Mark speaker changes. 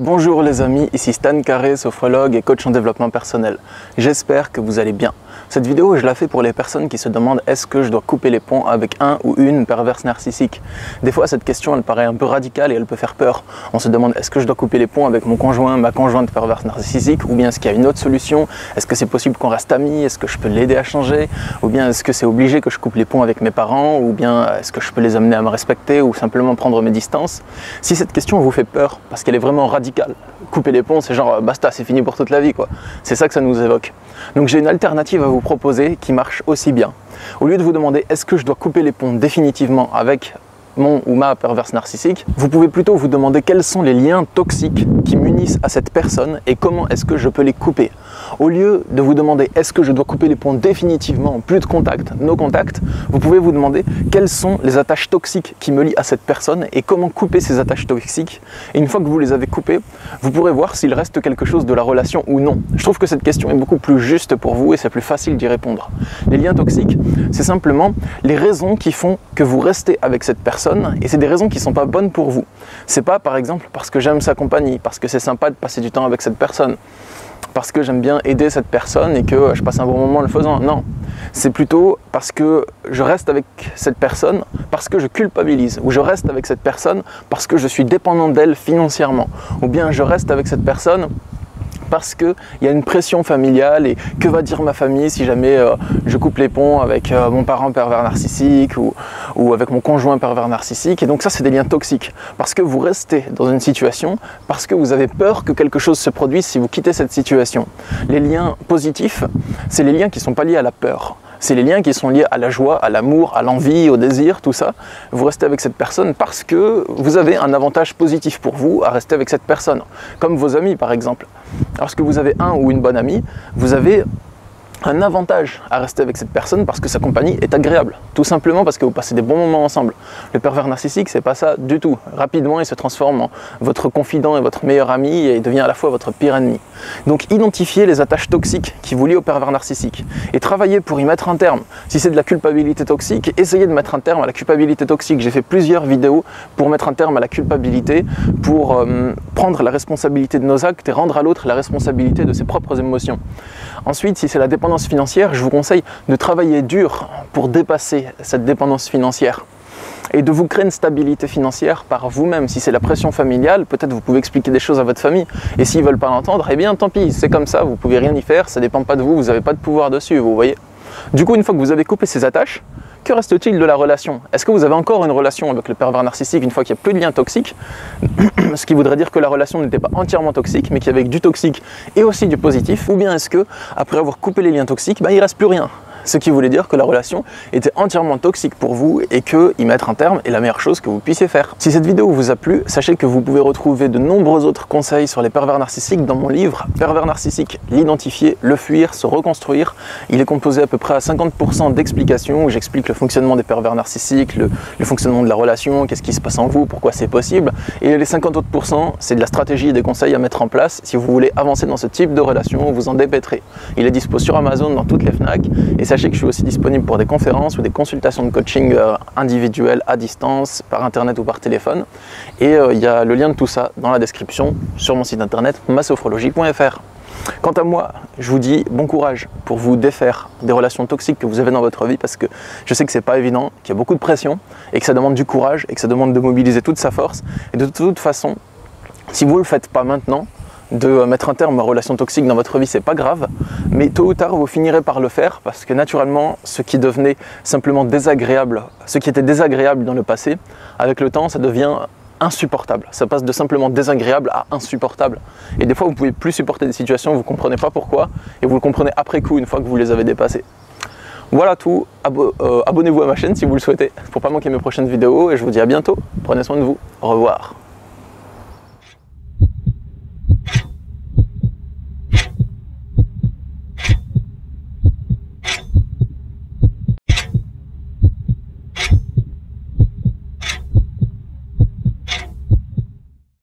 Speaker 1: Bonjour les amis, ici Stan Carré, sophrologue et coach en développement personnel. J'espère que vous allez bien. Cette vidéo, je la fais pour les personnes qui se demandent est-ce que je dois couper les ponts avec un ou une perverse narcissique. Des fois, cette question, elle paraît un peu radicale et elle peut faire peur. On se demande est-ce que je dois couper les ponts avec mon conjoint, ma conjointe perverse narcissique, ou bien est-ce qu'il y a une autre solution? Est-ce que c'est possible qu'on reste amis? Est-ce que je peux l'aider à changer? Ou bien est-ce que c'est obligé que je coupe les ponts avec mes parents? Ou bien est-ce que je peux les amener à me respecter ou simplement prendre mes distances? Si cette question vous fait peur, parce qu'elle est vraiment radicale, couper les ponts, c'est genre basta, c'est fini pour toute la vie quoi. C'est ça que ça nous évoque. Donc j'ai une alternative à vous proposer qui marche aussi bien. Au lieu de vous demander est-ce que je dois couper les ponts définitivement avec mon ou ma perverse narcissique, vous pouvez plutôt vous demander quels sont les liens toxiques qui m'unissent à cette personne et comment est-ce que je peux les couper. Au lieu de vous demander est-ce que je dois couper les ponts définitivement, plus de contact, no contact, vous pouvez vous demander quelles sont les attaches toxiques qui me lient à cette personne et comment couper ces attaches toxiques. Et une fois que vous les avez coupées, vous pourrez voir s'il reste quelque chose de la relation ou non. Je trouve que cette question est beaucoup plus juste pour vous et c'est plus facile d'y répondre. Les liens toxiques, c'est simplement les raisons qui font que vous restez avec cette personne et c'est des raisons qui ne sont pas bonnes pour vous. C'est pas par exemple parce que j'aime sa compagnie, parce que c'est sympa de passer du temps avec cette personne, parce que j'aime bien aider cette personne et que je passe un bon moment en le faisant. Non, c'est plutôt parce que je reste avec cette personne parce que je culpabilise, ou je reste avec cette personne parce que je suis dépendant d'elle financièrement, ou bien je reste avec cette personne parce qu'il y a une pression familiale et que va dire ma famille si jamais je coupe les ponts avec mon parent pervers narcissique ou avec mon conjoint pervers narcissique. Et donc ça, c'est des liens toxiques parce que vous restez dans une situation parce que vous avez peur que quelque chose se produise si vous quittez cette situation. Les liens positifs, c'est les liens qui ne sont pas liés à la peur. C'est les liens qui sont liés à la joie, à l'amour, à l'envie, au désir, tout ça. Vous restez avec cette personne parce que vous avez un avantage positif pour vous à rester avec cette personne. Comme vos amis par exemple. Lorsque vous avez un ou une bonne amie, vous avez un avantage à rester avec cette personne parce que sa compagnie est agréable. Tout simplement parce que vous passez des bons moments ensemble. Le pervers narcissique, c'est pas ça du tout. Rapidement, il se transforme en votre confident et votre meilleur ami et il devient à la fois votre pire ennemi. Donc identifiez les attaches toxiques qui vous lient au pervers narcissique et travaillez pour y mettre un terme. Si c'est de la culpabilité toxique, essayez de mettre un terme à la culpabilité toxique. J'ai fait plusieurs vidéos pour mettre un terme à la culpabilité, pour prendre la responsabilité de nos actes et rendre à l'autre la responsabilité de ses propres émotions. Ensuite, si c'est la dépendance financière, je vous conseille de travailler dur pour dépasser cette dépendance financière et de vous créer une stabilité financière par vous-même. Si c'est la pression familiale, peut-être vous pouvez expliquer des choses à votre famille et s'ils ne veulent pas l'entendre, eh bien tant pis, c'est comme ça, vous ne pouvez rien y faire, ça ne dépend pas de vous, vous n'avez pas de pouvoir dessus, vous voyez. Du coup, une fois que vous avez coupé ces attaches, que reste-t-il de la relation? Est-ce que vous avez encore une relation avec le pervers narcissique une fois qu'il n'y a plus de lien toxique? Ce qui voudrait dire que la relation n'était pas entièrement toxique, mais qu'il y avait du toxique et aussi du positif. Ou bien est-ce que, après avoir coupé les liens toxiques, il ne reste plus rien? Ce qui voulait dire que la relation était entièrement toxique pour vous et que y mettre un terme est la meilleure chose que vous puissiez faire. Si cette vidéo vous a plu, sachez que vous pouvez retrouver de nombreux autres conseils sur les pervers narcissiques dans mon livre Pervers narcissique, l'identifier, le fuir, se reconstruire. Il est composé à peu près à 50% d'explications où j'explique le fonctionnement des pervers narcissiques, le fonctionnement de la relation, qu'est-ce qui se passe en vous, pourquoi c'est possible. Et les 50 autres %, c'est de la stratégie et des conseils à mettre en place si vous voulez avancer dans ce type de relation, vous en dépêterez. Il est dispo sur Amazon, dans toutes les Fnac. Et sachez que je suis aussi disponible pour des conférences ou des consultations de coaching individuelles à distance, par internet ou par téléphone. Et il y a le lien de tout ça dans la description sur mon site internet masophrologie.fr. Quant à moi, je vous dis bon courage pour vous défaire des relations toxiques que vous avez dans votre vie parce que je sais que c'est pas évident, qu'il y a beaucoup de pression et que ça demande du courage et que ça demande de mobiliser toute sa force. Et de toute façon, si vous ne le faites pas maintenant, de mettre un terme à relations toxiques dans votre vie, c'est pas grave, mais tôt ou tard vous finirez par le faire parce que naturellement ce qui devenait simplement désagréable, ce qui était désagréable dans le passé, avec le temps ça devient insupportable. Ça passe de simplement désagréable à insupportable. Et des fois vous pouvez plus supporter des situations, vous ne comprenez pas pourquoi et vous le comprenez après coup une fois que vous les avez dépassées. Voilà tout, abonnez-vous à ma chaîne si vous le souhaitez pour pas manquer mes prochaines vidéos et je vous dis à bientôt, prenez soin de vous, au revoir.